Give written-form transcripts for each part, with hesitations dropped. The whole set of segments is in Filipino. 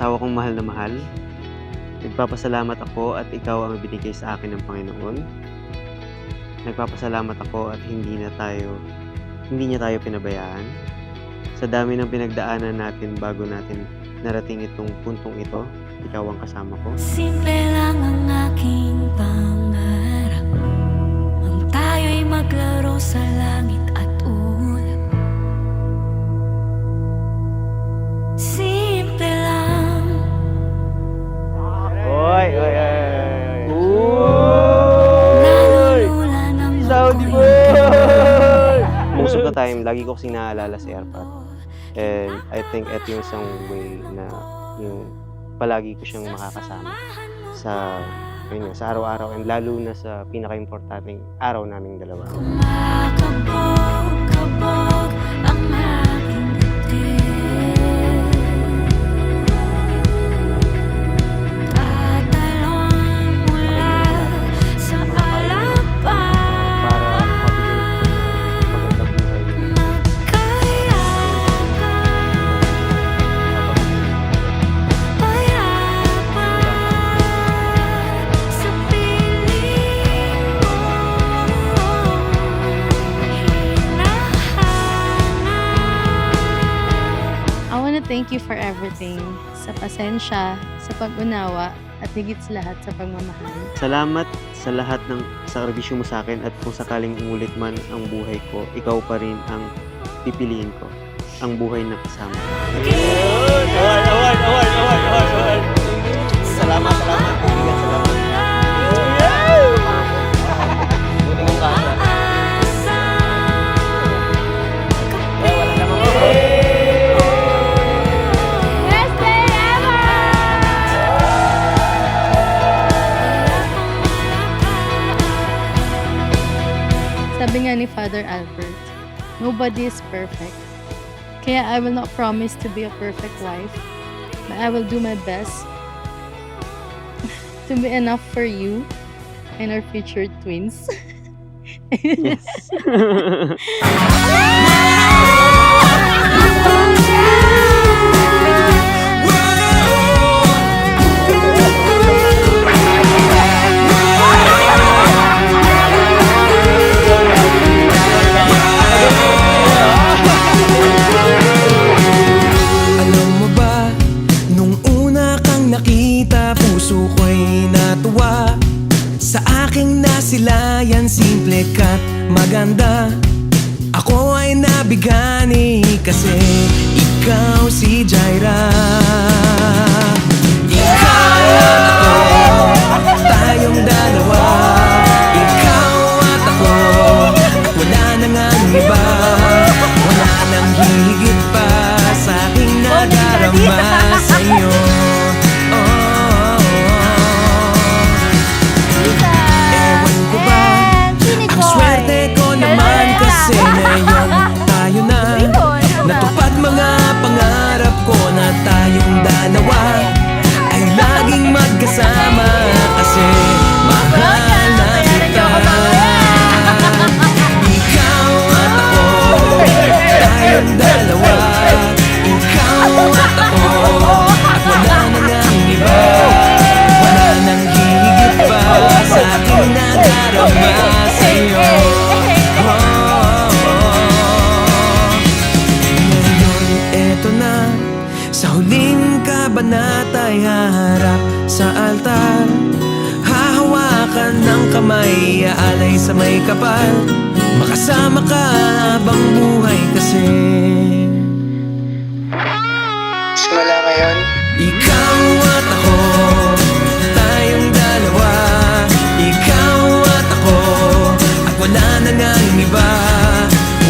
asawa kong mahal na mahal. Nagpapasalamat ako at ikaw ang binigay sa akin ng Panginoon. Nagpapasalamat ako at hindi niya tayo pinabayaan. Sa dami ng pinagdaanan natin bago natin narating itong puntong ito, ikaw ang kasama ko. Simple lang ang aking pangarap, ang tayo'y maglaro sa langit at ulap. Simple lang. Oy! Nalulula ng Saudi ako'y boy! Most of the time, lagi ko kasing naaalala si Erpat. And I think ito yung isang way na yung palagi ko siyang makakasama sa araw-araw and lalo na sa pinaka-importanting araw naming dalawa. kumakabog-kabog ang aking dibdib. Tatalon mula sa alapang Para mabigyan I wanna thank you for everything. Sa pasensya, sa pag-unawa, at higit sa lahat sa pagmamahal. Salamat sa lahat ng sakripisyo mo sa akin at kung sakaling umulit man ang buhay ko, ikaw pa rin ang pipiliin ko. Ang buhay na kasama. Award! Salamat. Salamat. Buti kong kasa. Sabi nga ni Father Albert, nobody is perfect. Kaya I will not promise to be a perfect wife, but I will do my best to be enough for you and our future twins. Yes. Alam mo ba, nung una kang nakita, puso ko'y natuwa. Sa aking nasilayan, simple ka't maganda. Ako ay nabigani kasi ikaw si Jaira. Ikaw at ako, tayong dalawa. Ikaw at ako, at wala nang ang iba. Wala nang higit pa sa aking nadarama sa'yo. Ewan ko ba, ang swerte ko naman kasi ngayon tayo na. Natupad mga pangarap ko na tayong dalawa ay laging magkasama kasi mahal na kita. Ikaw at ako, tayong dalawa. Ikaw at ako, at wala nang ang iba. Wala nang higit pa sa aking nadarama sa'yo. Ngayon eto na, sa huling kabanata'y haharap sa altar. Hahawakan ng kamay, aalay sa may kapal. Makasama ka habang buhay kasi. Simula ngayon, Ikaw at ako, tayong dalawa. Ikaw at ako, at wala na ngang iba.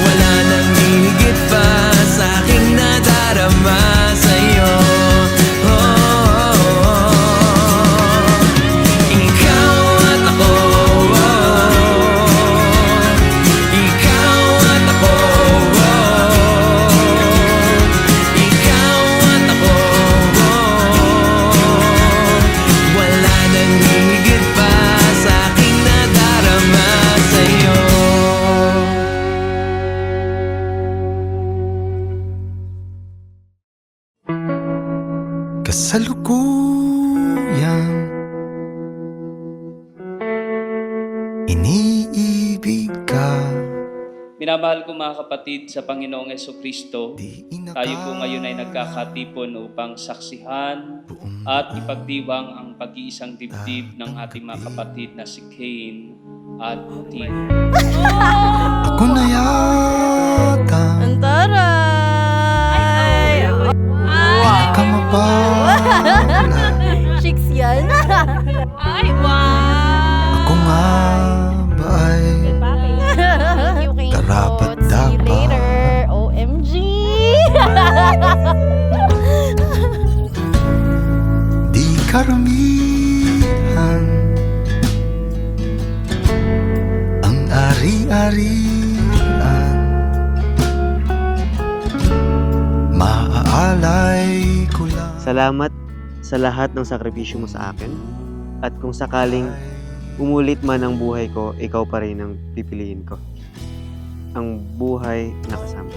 Wala nang higit pa sa aking nadarama sa'yo. Ikaw at ako, ikaw at ako, ikaw at ako. kasalukuyang iniibig ka. Minamahal ko mga kapatid sa Panginoong Jesucristo, Di tayo po ngayon ay nagkakatipon upang saksihan at ipagdiwang ang pag-iisang dibdib ng ating mga kapatid na si Cain at Tina. Ako na yata Antaray! pinakamabala. Chicks yan. Ay, wow! Ako nga ba ay karapat See you dapat? later. OMG! Di karamihan ang ari-arian, maaalay ko lang. Salamat sa lahat ng sakripisyo mo sa akin. At kung sakaling umulit man ang buhay ko, ikaw pa rin ang pipiliin ko. Ang buhay na kasama.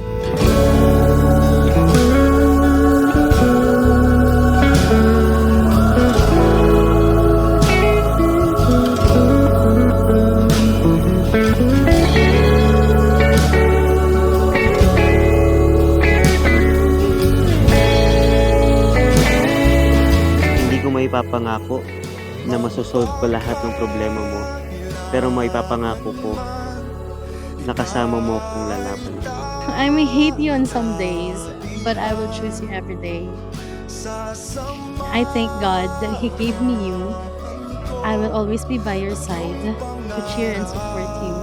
Hindi ko maipapangako na masosolve ko lahat ng problema mo, pero maipapangako ko na kasama mo akong lalaban. I may hate you on some days, but I will choose you every day. I thank God that He gave me you. I will always be by your side to cheer and support you.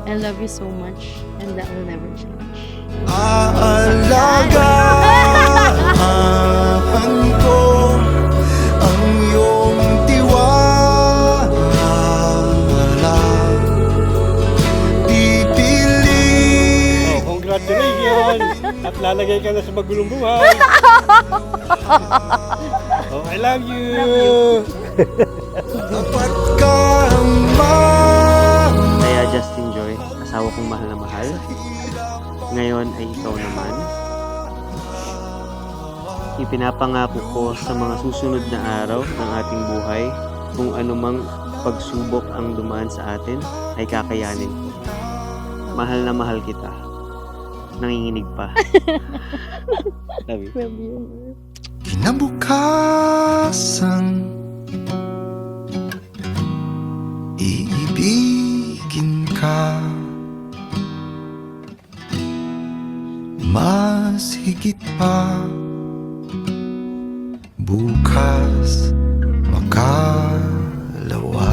I love you so much, and that will never change. Aalagaan ko ang iyong tiwala. Pipili Congratulations! At lalagay ka na sa magulong buhay. Oh, I love you! dapat kang mahal. Kaya Justin Joy, asawa kong mahal na mahal, ngayon ay ikaw naman. Ipinapangako ko sa mga susunod na araw ng ating buhay, kung anumang pagsubok ang dumaan sa atin, ay kakayanin ko. Mahal na mahal kita. Nanginginig pa. Love you. Love you. Kinabukasan iibigin ka mas higit pa. Bukas makalawa.